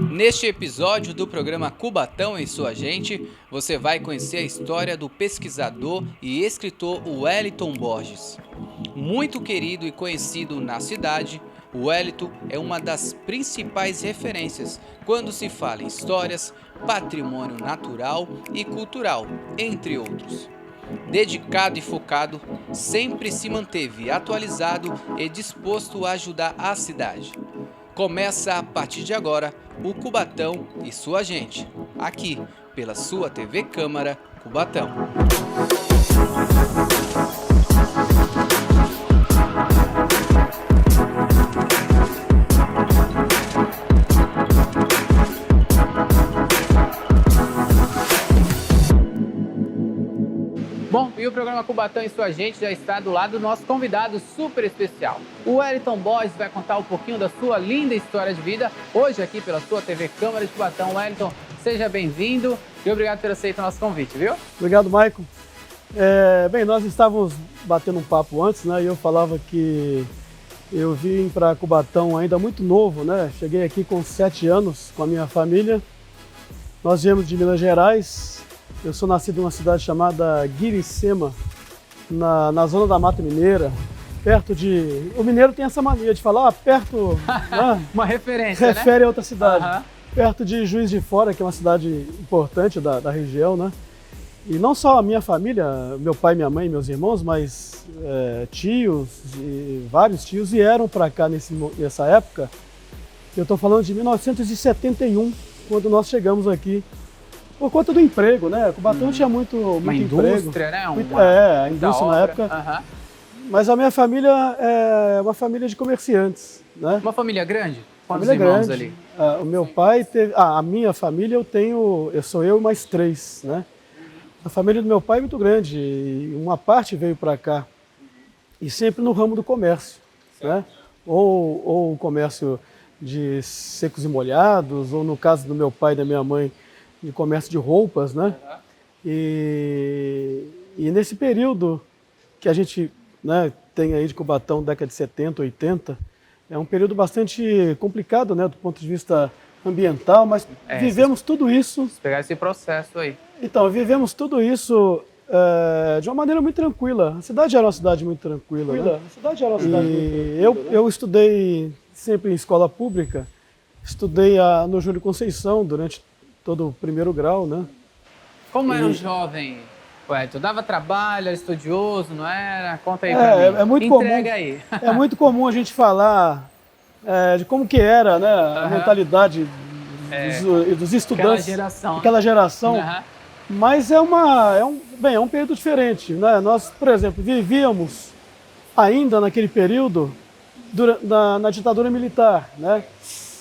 Neste episódio do programa Cubatão e Sua Gente, você vai conhecer a história do pesquisador e escritor Wellington Borges. Muito querido e conhecido na cidade, Wellington é uma das principais referências quando se fala em histórias, patrimônio natural e cultural, entre outros. Dedicado e focado, sempre se manteve atualizado e disposto a ajudar a cidade. Começa a partir de agora o Cubatão e Sua Gente, aqui pela sua TV Câmara Cubatão. Bom, e o programa Cubatão e Sua Gente já está do lado do nosso convidado super especial. O Wellington Borges vai contar um pouquinho da sua linda história de vida, hoje aqui pela sua TV Câmara de Cubatão. Wellington, seja bem-vindo e obrigado por aceitar o nosso convite, viu? Obrigado, Maicon. Bem, nós estávamos batendo um papo antes, né? E eu falava que eu vim para Cubatão ainda muito novo, né? Cheguei aqui com 7 anos com a minha família. Nós viemos de Minas Gerais. Eu sou nascido em uma cidade chamada Guiricema, na zona da Mata Mineira, perto de... O mineiro tem essa mania de falar, perto... né? Uma referência, refere né? a outra cidade. Perto de Juiz de Fora, que é uma cidade importante da região, né? E não só a minha família, meu pai, minha mãe, meus irmãos, mas tios, vários tios vieram para cá nessa época. Eu estou falando de 1971, quando nós chegamos aqui. Por conta do emprego, né? Cubatão tinha muito uma emprego. Indústria, né? A indústria na época. Mas a minha família é uma família de comerciantes, né? Uma família grande? Quantos família irmãos grande. Ali? O meu pai teve... a minha família sou eu e mais 3, né? A família do meu pai é muito grande e uma parte veio para cá. E sempre no ramo do comércio, né? Ou o comércio de secos e molhados, ou no caso do meu pai e da minha mãe, de comércio de roupas, né? E nesse período que a gente, né, tem aí de Cubatão, década de 70, 80, é um período bastante complicado, né, do ponto de vista ambiental, mas vivemos tudo isso... Pegar esse processo aí. Então, vivemos tudo isso de uma maneira muito tranquila. A cidade era uma cidade muito tranquila, né? A cidade era uma cidade muito tranquila. Eu estudei sempre em escola pública, estudei no Júlio Conceição durante todo o primeiro grau, né? Como era um jovem, Wellington? Dava trabalho, era estudioso, não era? Conta aí pra mim. É muito Entrega comum, aí. É muito comum a gente falar de como que era, né, a mentalidade dos estudantes daquela geração. Mas é um período diferente, né? Nós, por exemplo, vivíamos ainda naquele período na ditadura militar, né?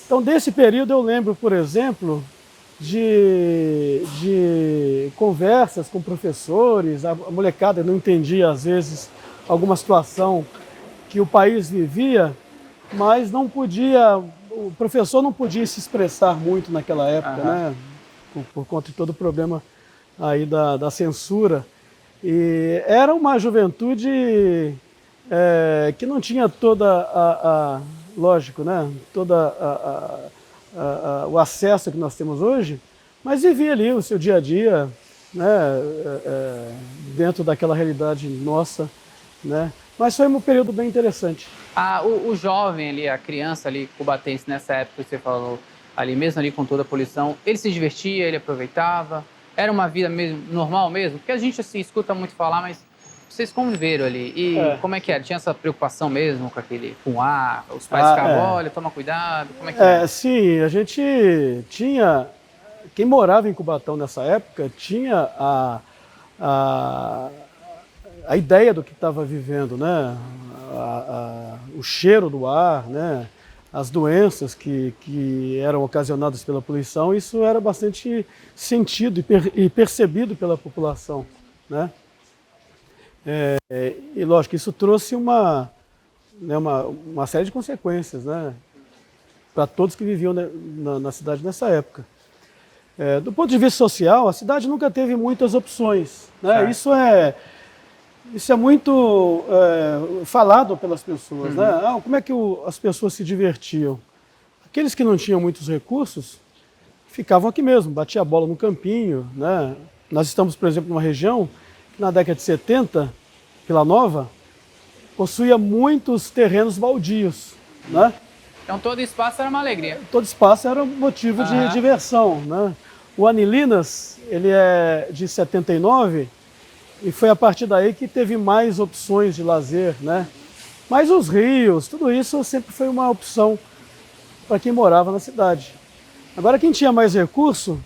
Então, desse período eu lembro, por exemplo, de conversas com professores, a molecada não entendia às vezes alguma situação que o país vivia, mas o professor não podia se expressar muito naquela época, né? Por conta de todo o problema aí da censura. E era uma juventude que não tinha lógico, né? O acesso que nós temos hoje, mas vivia ali o seu dia a dia, né, dentro daquela realidade nossa, né? Mas foi um período bem interessante. O jovem ali, a criança ali, cubatense nessa época que você falou, ali mesmo ali com toda a poluição, ele se divertia, ele aproveitava? Era uma vida mesmo, normal mesmo? Porque a gente assim escuta muito falar, mas vocês conviveram ali. E como é que era? Tinha essa preocupação mesmo com o ar? Os pais ficavam, olha, toma cuidado? Como é que era? Sim, a gente tinha... Quem morava em Cubatão nessa época tinha a ideia do que estava vivendo, né? O cheiro do ar, né? As doenças que eram ocasionadas pela poluição, isso era bastante sentido e percebido pela população, né? E lógico, isso trouxe uma série de consequências, né, para todos que viviam na cidade nessa época. Do ponto de vista social, a cidade nunca teve muitas opções, né? Isso Isso é muito falado pelas pessoas, né? Como é que as pessoas se divertiam? Aqueles que não tinham muitos recursos ficavam aqui mesmo, batia a bola no campinho, né? Nós estamos, por exemplo, numa região que na década de 70, Vila Nova, possuía muitos terrenos baldios, né? Então todo espaço era uma alegria. Todo espaço era um motivo de diversão, né? O Anilinas, ele é de 79 e foi a partir daí que teve mais opções de lazer, né? Mas os rios, tudo isso sempre foi uma opção para quem morava na cidade. Agora, quem tinha mais recurso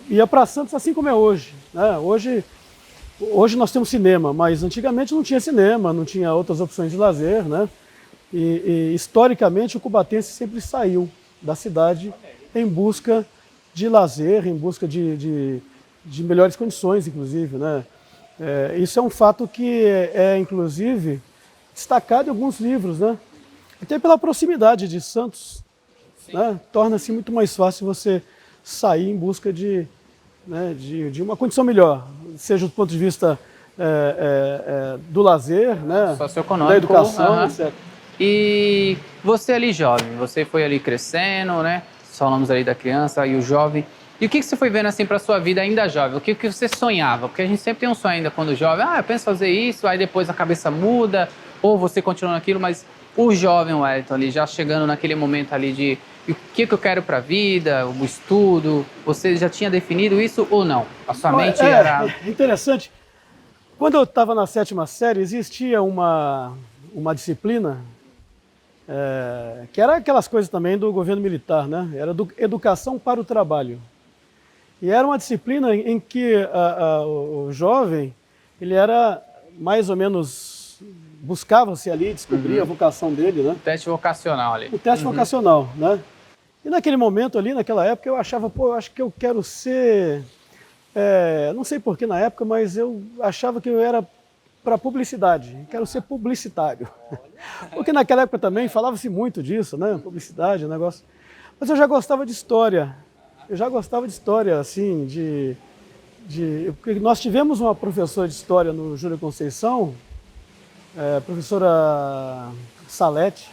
ia para Santos, assim como é hoje, né? Hoje nós temos cinema, mas antigamente não tinha cinema, não tinha outras opções de lazer, né? E historicamente o cubatense sempre saiu da cidade em busca de lazer, em busca de melhores condições, inclusive, né? Isso é um fato que inclusive, destacado em alguns livros, né? Até pela proximidade de Santos, né? Torna-se muito mais fácil você sair em busca de uma condição melhor, seja do ponto de vista do lazer, né? Socioeconômico, da educação, etc. E você ali jovem, você foi ali crescendo, né? Falamos ali da criança e o jovem. E o que você foi vendo assim para sua vida ainda jovem? O que você sonhava? Porque a gente sempre tem um sonho ainda quando jovem. Eu penso fazer isso, aí depois a cabeça muda, ou você continua naquilo, mas o jovem Wellington ali, já chegando naquele momento ali de o que eu quero para a vida, o estudo, você já tinha definido isso ou não? A sua mente era... Interessante. Quando eu estava na 7ª série, existia uma disciplina que era aquelas coisas também do governo militar, né? Era educação para o trabalho. E era uma disciplina em que o jovem, ele era mais ou menos, buscava-se ali, descobrir a vocação dele, né? O teste vocacional ali. O teste vocacional, né? E naquele momento ali, naquela época, eu achava, eu acho que eu quero ser, não sei porquê na época, mas eu achava que eu era para publicidade, quero ser publicitário. Porque naquela época também falava-se muito disso, né? Publicidade, negócio. Mas eu já gostava de história. Assim, porque nós tivemos uma professora de história no Júlio Conceição, professora Salete,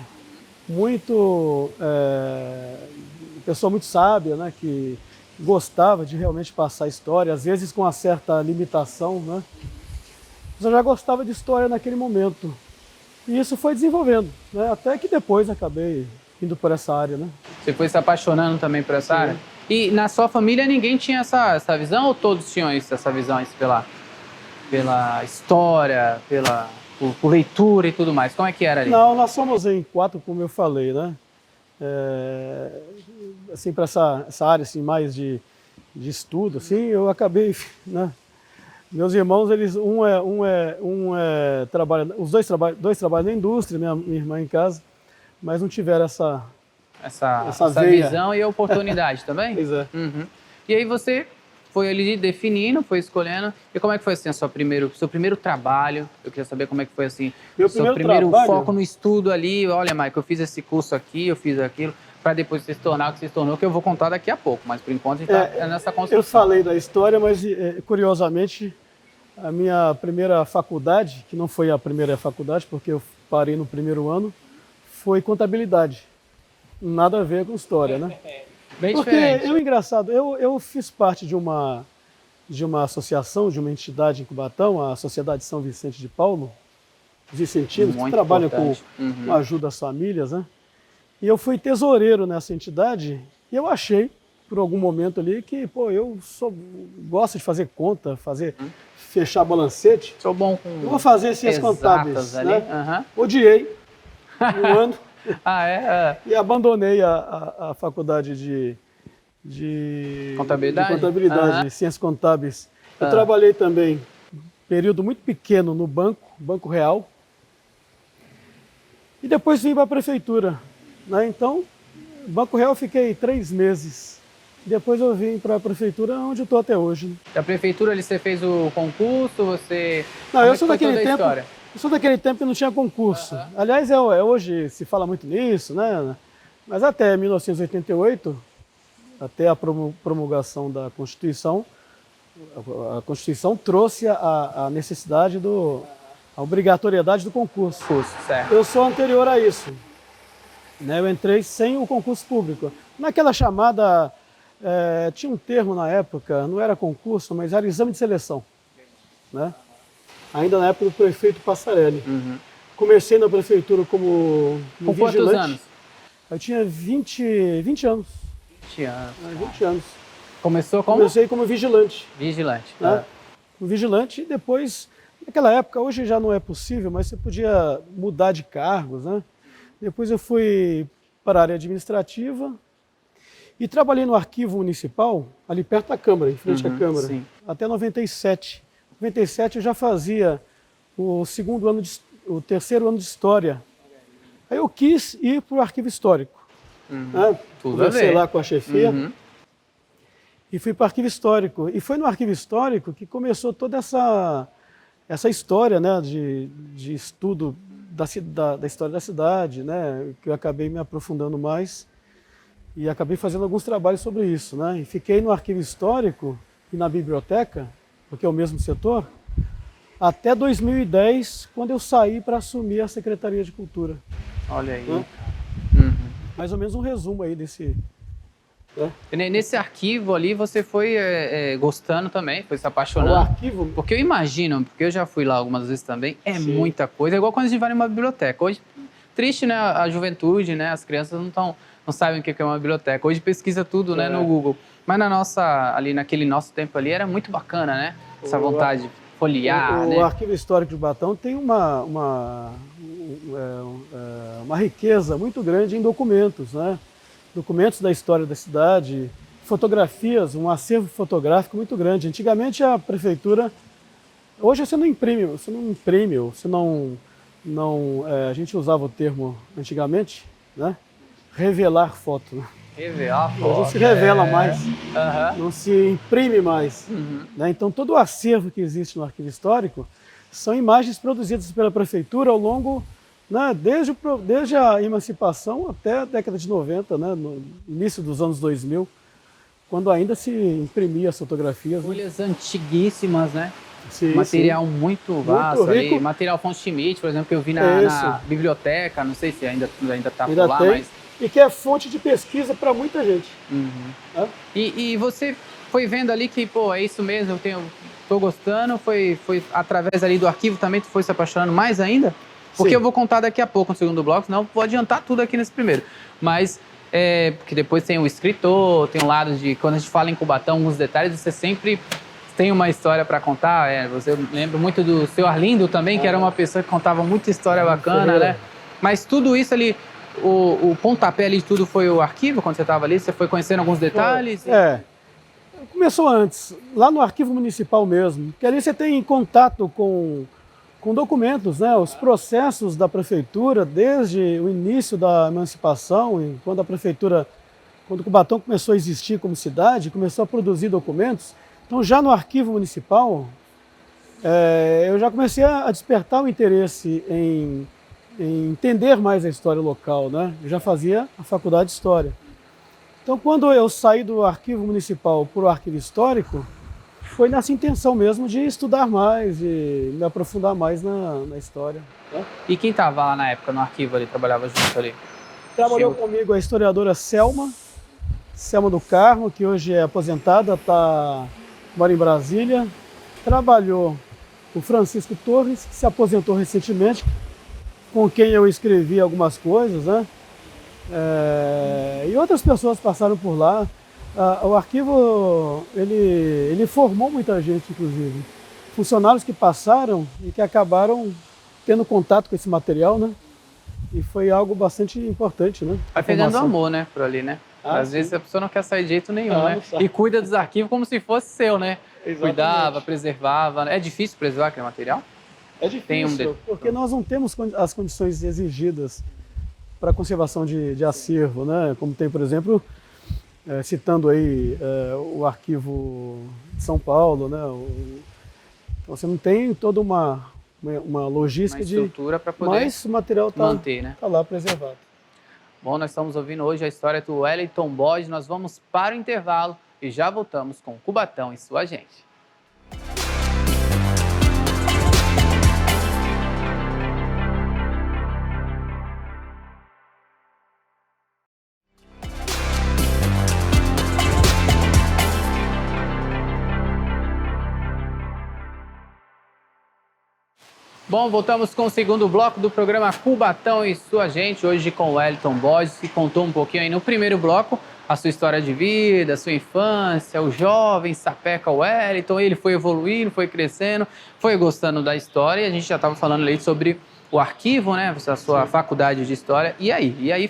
pessoa muito sábia, né? Que gostava de realmente passar história, às vezes com uma certa limitação, né? Mas eu já gostava de história naquele momento. E isso foi desenvolvendo, né? Até que depois acabei indo por essa área, né? Você foi se apaixonando também por essa área? E na sua família ninguém tinha essa visão ou todos tinham essa visão pela história, por leitura e tudo mais? Como é que era ali? Não, nós somos em 4, como eu falei, né? Assim, para essa área assim, mais de estudo, assim, eu acabei, né? Meus irmãos, os dois trabalham na indústria, minha irmã em casa, mas não tiveram essa visão e oportunidade também? Pois é. E aí você foi ali definindo, foi escolhendo. E como é que foi assim seu primeiro trabalho? Eu queria saber como é que foi assim. Seu primeiro foco no estudo ali. Olha, Mike, eu fiz esse curso aqui, eu fiz aquilo, para depois você se tornar o que você se tornou, que eu vou contar daqui a pouco. Mas por enquanto a gente está nessa construção. Eu falei da história, mas curiosamente a minha primeira faculdade, que não foi a primeira faculdade, porque eu parei no primeiro ano, foi contabilidade. Nada a ver com história, né? Bem porque diferente. Engraçado, eu fiz parte de uma associação, de uma entidade em Cubatão, a Sociedade São Vicente de Paulo, os vicentinos, que trabalham com ajuda às famílias, né? E eu fui tesoureiro nessa entidade e eu achei, por algum momento ali, que eu gosto de fazer conta, fechar balancete. Sou bom com eu vou fazer ciências contábeis, ali. Né? Odiei um ano. E abandonei a faculdade de contabilidade, ciências contábeis. Eu trabalhei também período muito pequeno no Banco Real, e depois vim para a prefeitura, né? Então, Banco Real fiquei 3 meses. Depois eu vim para a prefeitura, onde eu estou até hoje. Né? Da prefeitura ali você fez o concurso, você... Não, eu sou daquele tempo. Eu sou daquele tempo que não tinha concurso. Aliás, hoje se fala muito nisso, né? Mas até 1988, até a promulgação da Constituição, A Constituição trouxe a necessidade a obrigatoriedade do concurso. Certo. Eu sou anterior a isso. Né? Eu entrei sem o concurso público. Naquela chamada, tinha um termo na época, não era concurso, mas era exame de seleção. Né? Ainda na época do prefeito Passarelli. Uhum. Comecei na prefeitura como Com vigilante. quantos anos? Eu tinha 20 anos. 20 anos. 20 anos. Começou como? Comecei como vigilante. Vigilante. Né? Como vigilante e depois, naquela época, hoje já não é possível, mas você podia mudar de cargos. Né? Depois eu fui para a área administrativa e trabalhei no arquivo municipal, ali perto da Câmara, em frente à Câmara, sim. até 97. Em 97 eu já fazia o terceiro ano de História. Aí eu quis ir para o arquivo histórico. Né? Conversei lá com a chefia e fui para o arquivo histórico. E foi no arquivo histórico que começou toda essa história, né, de estudo da história da cidade, né, que eu acabei me aprofundando mais e acabei fazendo alguns trabalhos sobre isso. Né? E fiquei no arquivo histórico e na biblioteca, porque é o mesmo setor, até 2010, quando eu saí para assumir a Secretaria de Cultura. Olha aí. Né? Mais ou menos um resumo aí desse... Né? Nesse arquivo ali você foi gostando também, foi se apaixonando? O arquivo? Porque eu imagino, porque eu já fui lá algumas vezes também, Sim. muita coisa. É igual quando a gente vai numa biblioteca. Hoje, triste, né? A juventude, né? As crianças não sabem o que é uma biblioteca. Hoje pesquisa tudo, né, no Google. Mas naquele nosso tempo ali, era muito bacana, né? Essa vontade de folhear, né? O Arquivo Histórico de Cubatão tem uma riqueza muito grande em documentos, né? Documentos da história da cidade, fotografias, um acervo fotográfico muito grande. Antigamente a prefeitura, hoje você não imprime, a gente usava o termo antigamente, né? Revelar foto. Né? Revelar foto. Hoje não se revela mais, não se imprime mais. Né? Então todo o acervo que existe no arquivo histórico são imagens produzidas pela prefeitura ao longo, né, desde a emancipação até a década de 90, né, no início dos anos 2000, quando ainda se imprimia as fotografias. Folhas antiguíssimas, né? Sim, material muito vasto muito rico. ali. Material Afonso Schmidt, por exemplo, que eu vi na biblioteca, não sei se ainda está por lá, mas... E que é fonte de pesquisa para muita gente. Né? E você foi vendo ali que, pô, é isso mesmo, tô gostando, foi através ali do arquivo também, tu foi se apaixonando mais ainda? Porque eu vou contar daqui a pouco no segundo bloco, senão vou adiantar tudo aqui nesse primeiro. Mas, porque depois tem o escritor, tem um lado de, quando a gente fala em Cubatão, alguns detalhes, você sempre tem uma história para contar. Você lembra muito do seu Arlindo também, que era uma pessoa que contava muita história bacana, né? Mas tudo isso ali, o pontapé ali de tudo foi o arquivo, quando você estava ali? Você foi conhecendo alguns detalhes? Começou antes, lá no arquivo municipal mesmo, que ali você tem contato com documentos, né? Os processos da prefeitura, desde o início da emancipação, e quando o Cubatão começou a existir como cidade, começou a produzir documentos. Então já no arquivo municipal, eu já comecei a despertar o interesse em entender mais a história local, né? Eu já fazia a faculdade de História. Então quando eu saí do arquivo municipal para o arquivo histórico, foi nessa intenção mesmo de estudar mais e me aprofundar mais na história. Né? E quem estava lá na época no arquivo ali, trabalhava junto ali? Trabalhou comigo a historiadora Selma do Carmo, que hoje é aposentada, mora em Brasília. Trabalhou o Francisco Torres, que se aposentou recentemente, com quem eu escrevi algumas coisas, né? E outras pessoas passaram por lá. O arquivo, ele formou muita gente, inclusive. Funcionários que passaram e que acabaram tendo contato com esse material, né? E foi algo bastante importante, né? Vai pegando amor, né, por ali, né? Às vezes a pessoa não quer sair de jeito nenhum, né? E cuida dos arquivos como se fosse seu, né? Exatamente. Cuidava, preservava. É difícil preservar aquele material? É difícil, porque nós não temos as condições exigidas para a conservação de acervo, né? Como tem, por exemplo... citando aí o arquivo de São Paulo, né? Então você não tem toda uma logística de estrutura para poder, mas o material está lá preservado. Bom, nós estamos ouvindo hoje a história do Wellington Borges. Nós vamos para o intervalo e já voltamos com Cubatão e sua gente. Bom, voltamos com o segundo bloco do programa Cubatão e Sua Gente, hoje com o Wellington Borges, que contou um pouquinho aí no primeiro bloco a sua história de vida, a sua infância, o jovem sapeca Wellington, ele foi evoluindo, foi crescendo, foi gostando da história, e a gente já estava falando ali sobre o arquivo, né, a sua faculdade de história, e aí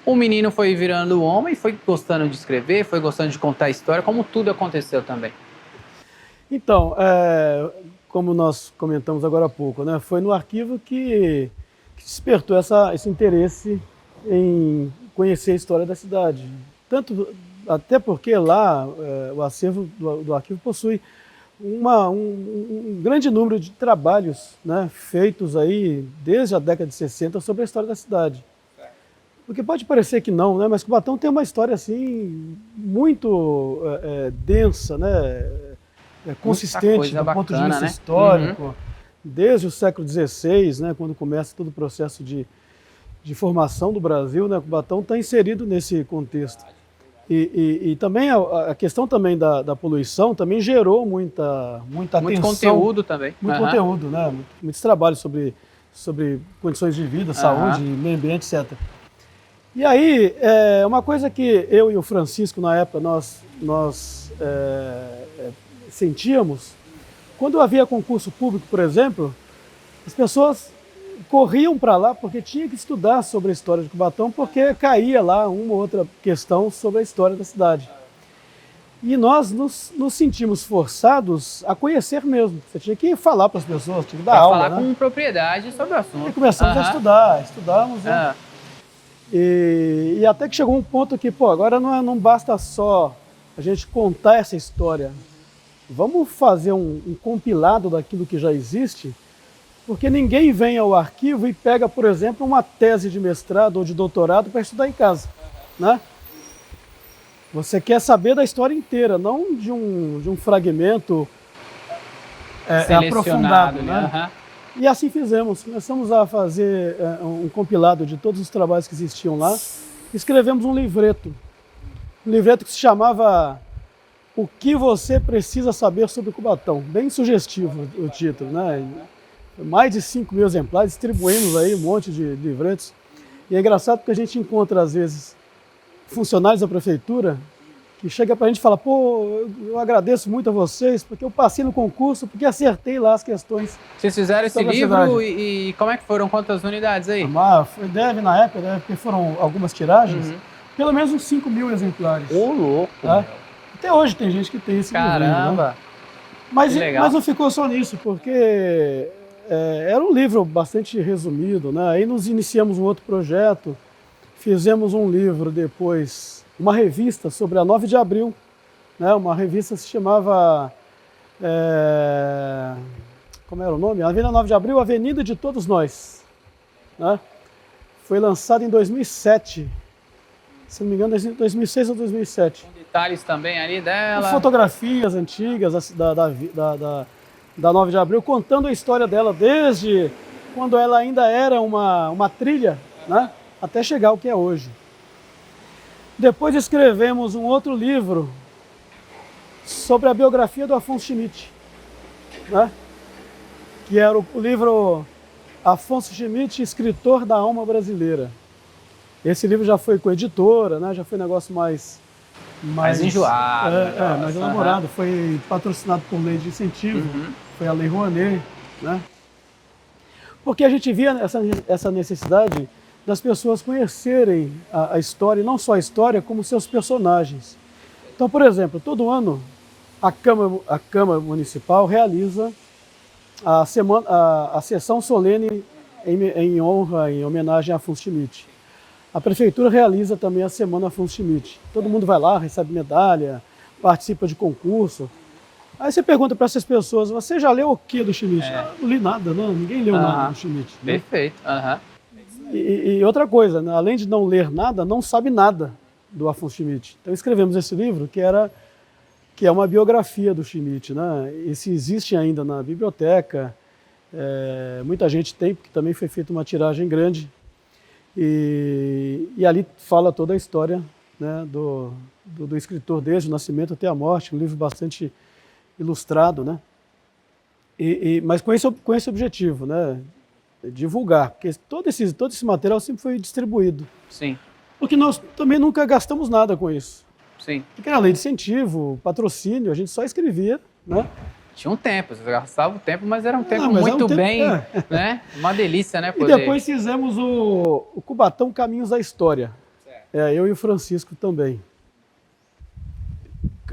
o menino foi virando homem, foi gostando de escrever, foi gostando de contar a história, como tudo aconteceu também. Então, como nós comentamos agora há pouco, né, foi no arquivo que despertou esse interesse em conhecer a história da cidade. Até porque lá o acervo do arquivo possui um grande número de trabalhos, né, feitos aí desde a década de 60 sobre a história da cidade. Porque pode parecer que não, né, mas Cubatão tem uma história assim muito densa, né, consistente do ponto de vista histórico, desde o século XVI, né, quando começa todo o processo de formação do Brasil, né, Cubatão está inserido nesse contexto. E também a questão também da poluição também gerou muita atenção. Muito conteúdo também. Muito conteúdo, né, muitos trabalhos sobre condições de vida, saúde, meio ambiente, etc. E aí, uma coisa que eu e o Francisco, na época, nós sentíamos, quando havia concurso público, por exemplo, as pessoas corriam para lá porque tinha que estudar sobre a história de Cubatão, porque caía lá uma ou outra questão sobre a história da cidade. E nós nos sentimos forçados a conhecer mesmo. Você tinha que falar para as pessoas, tinha que dar aula. Falar com propriedade sobre o assunto. E começamos a estudamos. Né? E até que chegou um ponto que, agora não basta só a gente contar essa história. Vamos fazer um compilado daquilo que já existe, porque ninguém vem ao arquivo e pega, por exemplo, uma tese de mestrado ou de doutorado para estudar em casa, né? Você quer saber da história inteira, não de um fragmento aprofundado, né? E assim fizemos. Começamos a fazer um compilado de todos os trabalhos que existiam lá. Escrevemos um livreto que se chamava O que você precisa saber sobre Cubatão. Bem sugestivo o título, né? Mais de 5.000 exemplares, distribuímos aí um monte de livretos. E é engraçado porque a gente encontra, às vezes, funcionários da prefeitura que chega pra gente e fala: eu agradeço muito a vocês, porque eu passei no concurso, porque acertei lá as questões. Vocês fizeram esse livro e como é que foram? Quantas unidades aí? Na época, porque foram algumas tiragens, pelo menos uns 5.000 exemplares. Ô, louco! Tá? Até hoje tem gente que tem esse livro. Caramba! Né? Mas não ficou só nisso, porque era um livro bastante resumido, né? Aí nos iniciamos um outro projeto, fizemos um livro depois, uma revista sobre a 9 de abril, né? Uma revista que se chamava, como era o nome? Avenida 9 de Abril, Avenida de Todos Nós, né? Foi lançada em 2007, se não me engano, 2006 ou 2007. Com detalhes também ali dela. Com fotografias antigas da 9 de Abril, contando a história dela desde quando ela ainda era uma trilha, né, até chegar ao que é hoje. Depois escrevemos um outro livro sobre a biografia do Afonso Schmidt, né, que era o livro Afonso Schmidt, Escritor da Alma Brasileira. Esse livro já foi com editora, né, já foi um negócio mais enjoado. Mais elaborado, foi patrocinado por lei de incentivo, foi a Lei Rouanet, né? Porque a gente via essa necessidade das pessoas conhecerem a história, e não só a história, como seus personagens. Então, por exemplo, todo ano a Câmara Municipal realiza a sessão solene em homenagem a Afonso Schmidt. A prefeitura realiza também a Semana Afonso Schmidt. Todo mundo vai lá, recebe medalha, participa de concurso. Aí você pergunta para essas pessoas: você já leu o que do Schmidt? Não li nada, não. Ninguém leu nada do Schmidt. Né? Perfeito. E outra coisa, né? Além de não ler nada, não sabe nada do Afonso Schmidt. Então escrevemos esse livro que é uma biografia do Schmidt, né? Esse existe ainda na biblioteca. Muita gente tem, porque também foi feita uma tiragem grande. E ali fala toda a história, né, do escritor desde o nascimento até a morte, um livro bastante ilustrado, né? Mas com esse objetivo, né? Divulgar, porque todo esse material sempre foi distribuído. Sim. Porque nós também nunca gastamos nada com isso. Sim. Porque era lei de incentivo, patrocínio, a gente só escrevia, né? Tinha um tempo, você gastava o tempo, mas era um tempo muito bem, né? Uma delícia, né? Poder... E depois fizemos o Cubatão Caminhos da História. Eu e o Francisco também.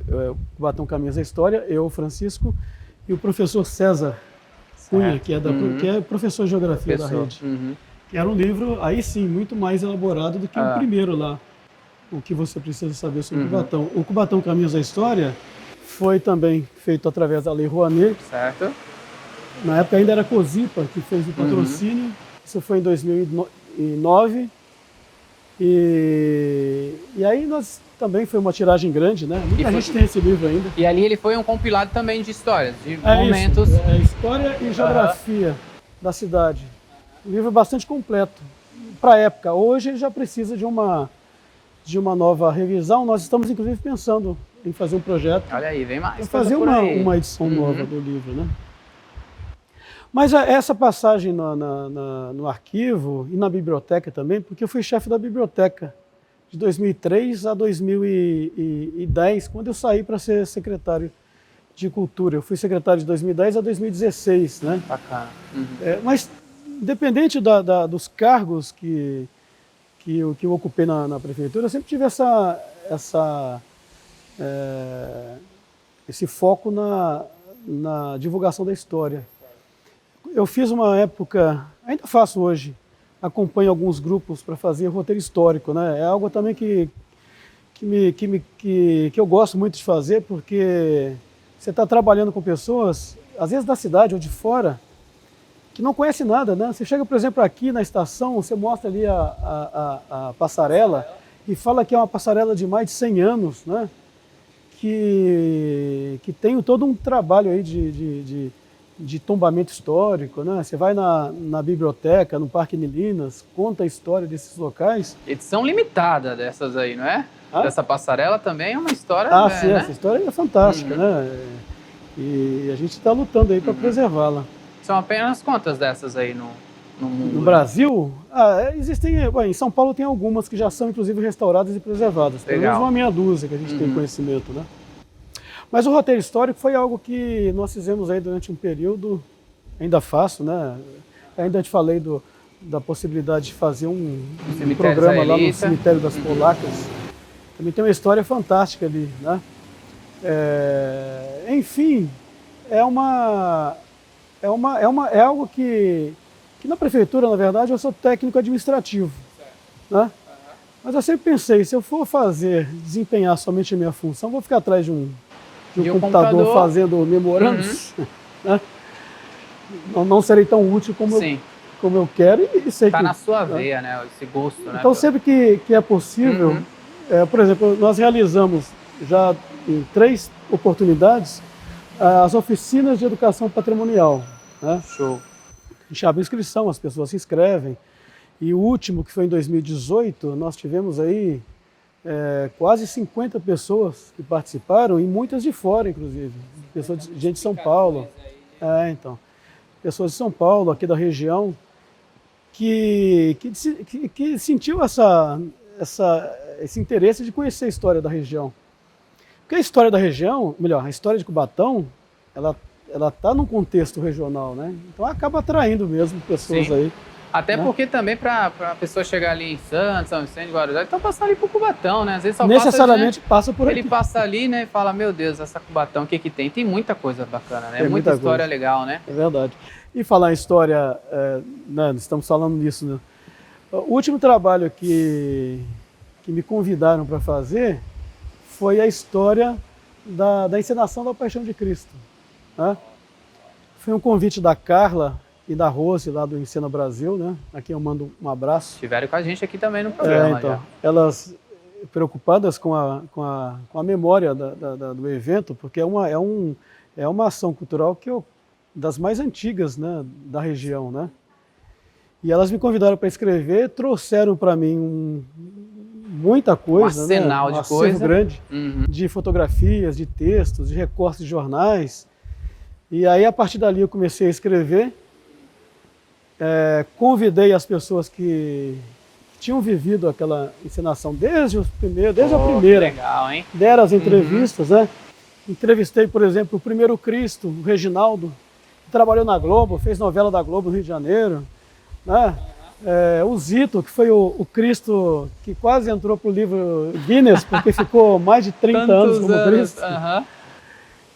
O Cubatão Caminhos da História, eu, o Francisco e o professor César Cunha, que é professor de geografia da rede. Que era um livro, aí sim, muito mais elaborado do que o primeiro lá. O que você precisa saber sobre o Cubatão. O Cubatão Caminhos da História foi também feito através da Lei Rouanet. Certo. Na época ainda era Cosipa que fez o patrocínio. Isso foi em 2009. E aí nós também foi uma tiragem grande, né? Muita gente tem esse livro ainda. E ali ele foi um compilado também de histórias, de momentos. Isso, história e geografia da cidade. Um livro bastante completo para a época. Hoje ele já precisa de uma nova revisão. Nós estamos inclusive pensando em fazer um projeto. Olha aí, vem mais. Fazer uma edição nova do livro, né? Mas essa passagem no arquivo e na biblioteca também, porque eu fui chefe da biblioteca de 2003 a 2010, quando eu saí para ser secretário de Cultura. Eu fui secretário de 2010 a 2016, né? Bacana. Mas, independente dos cargos que eu ocupei na prefeitura, eu sempre tive esse foco na divulgação da história. Eu fiz uma época, ainda faço hoje, acompanho alguns grupos para fazer roteiro histórico, né? É algo também que eu gosto muito de fazer, porque você está trabalhando com pessoas, às vezes da cidade ou de fora, que não conhece nada, né? Você chega, por exemplo, aqui na estação, você mostra ali a passarela e fala que é uma passarela de mais de 100 anos, né? Que tem todo um trabalho aí de tombamento histórico, né? Você vai na biblioteca, no Parque Nilinas, conta a história desses locais. Edição limitada dessas aí, não é? Dessa passarela também é uma história... Sim, né? Essa história é fantástica, né? E a gente está lutando aí para preservá-la. São apenas quantas dessas aí no mundo? No Brasil? Existem... em São Paulo tem algumas que já são, inclusive, restauradas e preservadas. Pelo menos uma meia dúzia que a gente tem conhecimento, né? Mas o roteiro histórico foi algo que nós fizemos aí durante um período, ainda faço, né? Ainda te falei da possibilidade de fazer um programa lá no Cemitério das Polacas. Também tem uma história fantástica ali, né? Enfim, é algo que na prefeitura, na verdade, eu sou técnico administrativo, né? Mas eu sempre pensei, se eu for desempenhar somente a minha função, vou ficar atrás de um computador fazendo memorandos, né? Não serei tão útil como eu quero e sei que... Está na sua veia, né? Esse gosto, né? Então, sempre que é possível, por exemplo, nós realizamos já em 3 oportunidades as oficinas de educação patrimonial, né? Show. A gente abre inscrição, as pessoas se inscrevem. E o último, que foi em 2018, nós tivemos aí quase 50 pessoas que participaram, e muitas de fora, inclusive. Gente de São Paulo. Pessoas de São Paulo, aqui da região, que sentiu esse interesse de conhecer a história da região. Porque a história da região, melhor, a história de Cubatão, ela está num contexto regional, né? Então acaba atraindo mesmo pessoas aí. Até porque também para a pessoa chegar ali em Santos, São Vicente, Guarujá, então passar ali pro Cubatão, né? Às vezes só necessariamente passa por aqui. Ele passa ali, né, e fala, meu Deus, essa Cubatão, o que tem? Tem muita coisa bacana, né? Muita história legal, né? É verdade. E falar em história, né, estamos falando nisso, né? O último trabalho que me convidaram para fazer foi a história da encenação da Paixão de Cristo, né? Foi um convite da Carla e da Rose, lá do Encena Brasil, né? Aqui eu mando um abraço. Estiveram com a gente aqui também no programa. Então, elas preocupadas com a memória do evento, porque é uma ação cultural das mais antigas, né, da região, né? E elas me convidaram para escrever, trouxeram para mim muita coisa, um arsenal, né? De coisa grande, de fotografias, de textos, de recortes de jornais. E aí, a partir dali, eu comecei a escrever, convidei as pessoas que tinham vivido aquela encenação desde a primeira, legal, hein? Deram as entrevistas, né? Entrevistei, por exemplo, o primeiro Cristo, o Reginaldo, que trabalhou na Globo, fez novela da Globo no Rio de Janeiro, né? O Zito, que foi o Cristo que quase entrou para o livro Guinness, porque ficou mais de 30 anos como Cristo.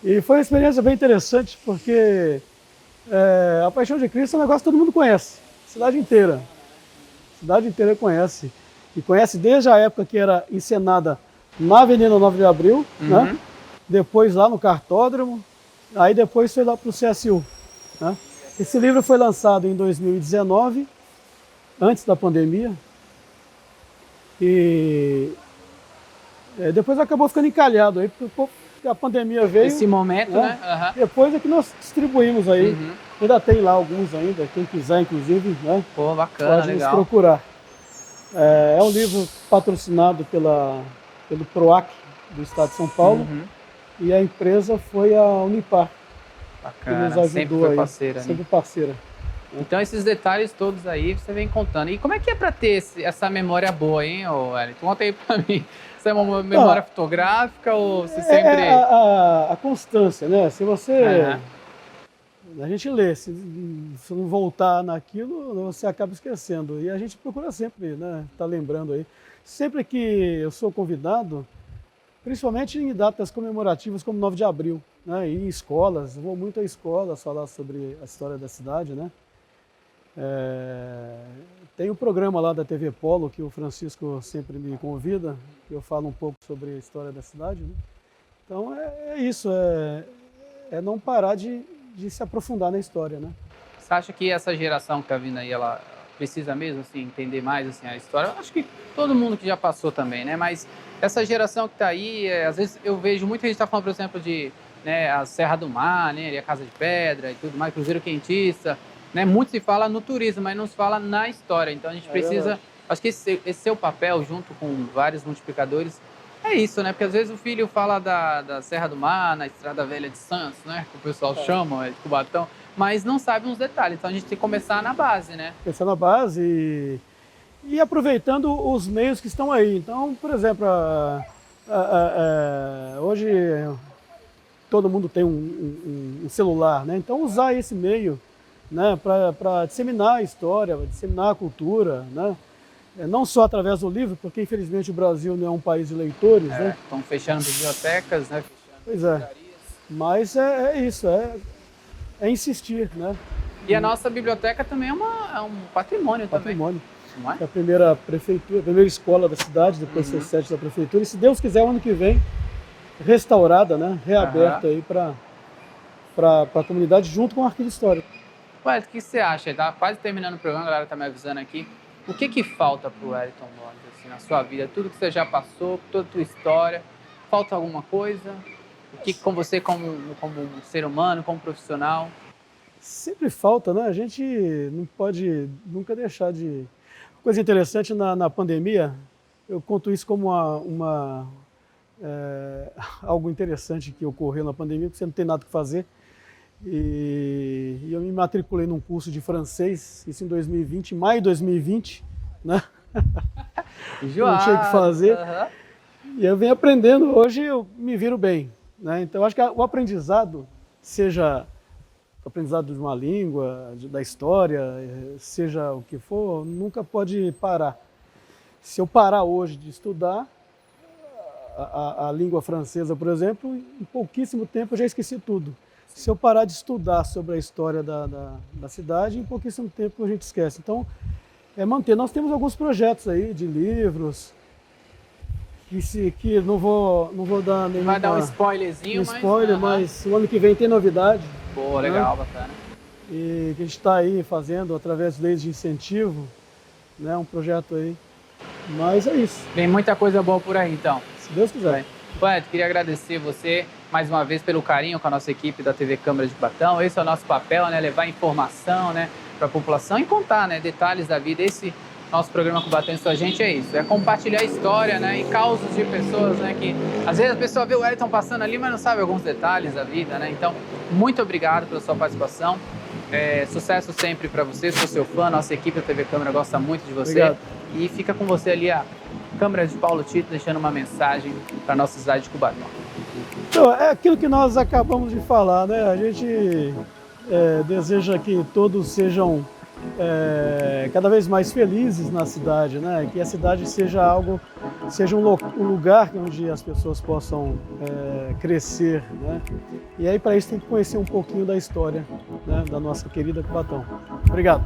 E foi uma experiência bem interessante, porque a Paixão de Cristo é um negócio que todo mundo conhece, a cidade inteira. A cidade inteira conhece. E conhece desde a época que era encenada na Avenida 9 de Abril, né? Depois lá no Cartódromo, aí depois foi lá para o CSU. Né? Esse livro foi lançado em 2019, antes da pandemia, e depois acabou ficando encalhado aí, porque a pandemia veio. Esse momento, né? Depois é que nós distribuímos aí, ainda tem lá alguns ainda, quem quiser inclusive, né? Pô, bacana, pode nos procurar. É um livro patrocinado pelo PROAC do Estado de São Paulo, e a empresa foi a Unipar. Bacana, que nos ajudou sempre foi aí, parceira. sempre parceira. Então esses detalhes todos aí você vem contando. E como é que é para ter essa memória boa, hein, Wellington? Conta aí para mim. Isso é uma memória fotográfica ou você sempre... A constância, né? Se você... A gente lê, se não voltar naquilo, você acaba esquecendo. E a gente procura sempre, né? Tá lembrando aí. Sempre que eu sou convidado, principalmente em datas comemorativas como 9 de abril, né? E em escolas, vou muito a escolas falar sobre a história da cidade, né? Tem um programa lá da TV Polo, que o Francisco sempre me convida, que eu falo um pouco sobre a história da cidade, né? Então é isso, é não parar de se aprofundar na história, né? Você acha que essa geração que está vindo aí, ela precisa mesmo assim, entender mais assim, a história? Eu acho que todo mundo que já passou também, né? Mas essa geração que está aí, às vezes eu vejo muita gente tá falando, por exemplo, de a Serra do Mar, né? Ali a Casa de Pedra e tudo mais, Cruzeiro Quentista. Né? Muito se fala no turismo, mas não se fala na história. Então a gente precisa... Acho que esse seu papel, junto com vários multiplicadores, é isso, né? Porque às vezes o filho fala da Serra do Mar, na Estrada Velha de Santos, né? Que o pessoal chama de Cubatão, mas não sabe uns detalhes. Então a gente tem que começar na base, né? Começar na base e aproveitando os meios que estão aí. Então, por exemplo, hoje todo mundo tem um celular, né? Então usar esse meio, né, para disseminar a história, disseminar a cultura, né? Não só através do livro, porque infelizmente o Brasil não é um país de leitores, né? Estão fechando bibliotecas, né? Pois é. Mas é isso, é insistir, né? E a nossa biblioteca também é um patrimônio também. Patrimônio. Não é? É a primeira prefeitura, a primeira escola da cidade, depois foi sede da prefeitura. E se Deus quiser, o ano que vem, restaurada, né? Reaberta aí para a comunidade, junto com o arquivo histórico. Ué, o que você acha? Tá quase terminando o programa, a galera tá me avisando aqui. O que falta pro Wellington Borges, assim, na sua vida? Tudo que você já passou, toda a tua história, falta alguma coisa? O que com você como um ser humano, como profissional? Sempre falta, né? A gente não pode nunca deixar de... Coisa interessante na pandemia, eu conto isso como algo interessante que ocorreu na pandemia, porque você não tem nada que fazer. E eu me matriculei num curso de francês, isso em 2020, em maio de 2020, né? Não tinha o que fazer. E eu venho aprendendo, hoje eu me viro bem, né? Então acho que o aprendizado, seja o aprendizado de uma língua, da história, seja o que for, nunca pode parar. Se eu parar hoje de estudar a língua francesa, por exemplo, em pouquíssimo tempo eu já esqueci tudo. Se eu parar de estudar sobre a história da cidade, em pouquíssimo tempo a gente esquece. Então, manter. Nós temos alguns projetos aí de livros, que não vou dar nenhuma... Vai dar um spoilerzinho, mas o ano que vem tem novidade. Pô, legal, né? Bacana. E que a gente está aí fazendo através de leis de incentivo, né? Um projeto aí. Mas é isso. Tem muita coisa boa por aí, então. Se Deus quiser. Wellington, queria agradecer você mais uma vez pelo carinho com a nossa equipe da TV Câmara de Cubatão. Esse é o nosso papel, né? Levar informação, né, para a população e contar, né, detalhes da vida. Esse nosso programa Cubatão e Sua Gente é isso, é compartilhar a história, né, e causos de pessoas, né, que às vezes a pessoa vê o Wellington passando ali, mas não sabe alguns detalhes da vida, né, então muito obrigado pela sua participação, sucesso sempre para você, sou seu fã, nossa equipe da TV Câmara gosta muito de você. Obrigado. E fica com você ali a câmera de Paulo Tito deixando uma mensagem para a nossa cidade de Cubatão. Então, é aquilo que nós acabamos de falar, né, a gente deseja que todos sejam cada vez mais felizes na cidade, né? Que a cidade seja um lugar onde as pessoas possam crescer, né? E aí para isso tem que conhecer um pouquinho da história, né, da nossa querida Cubatão. Obrigado.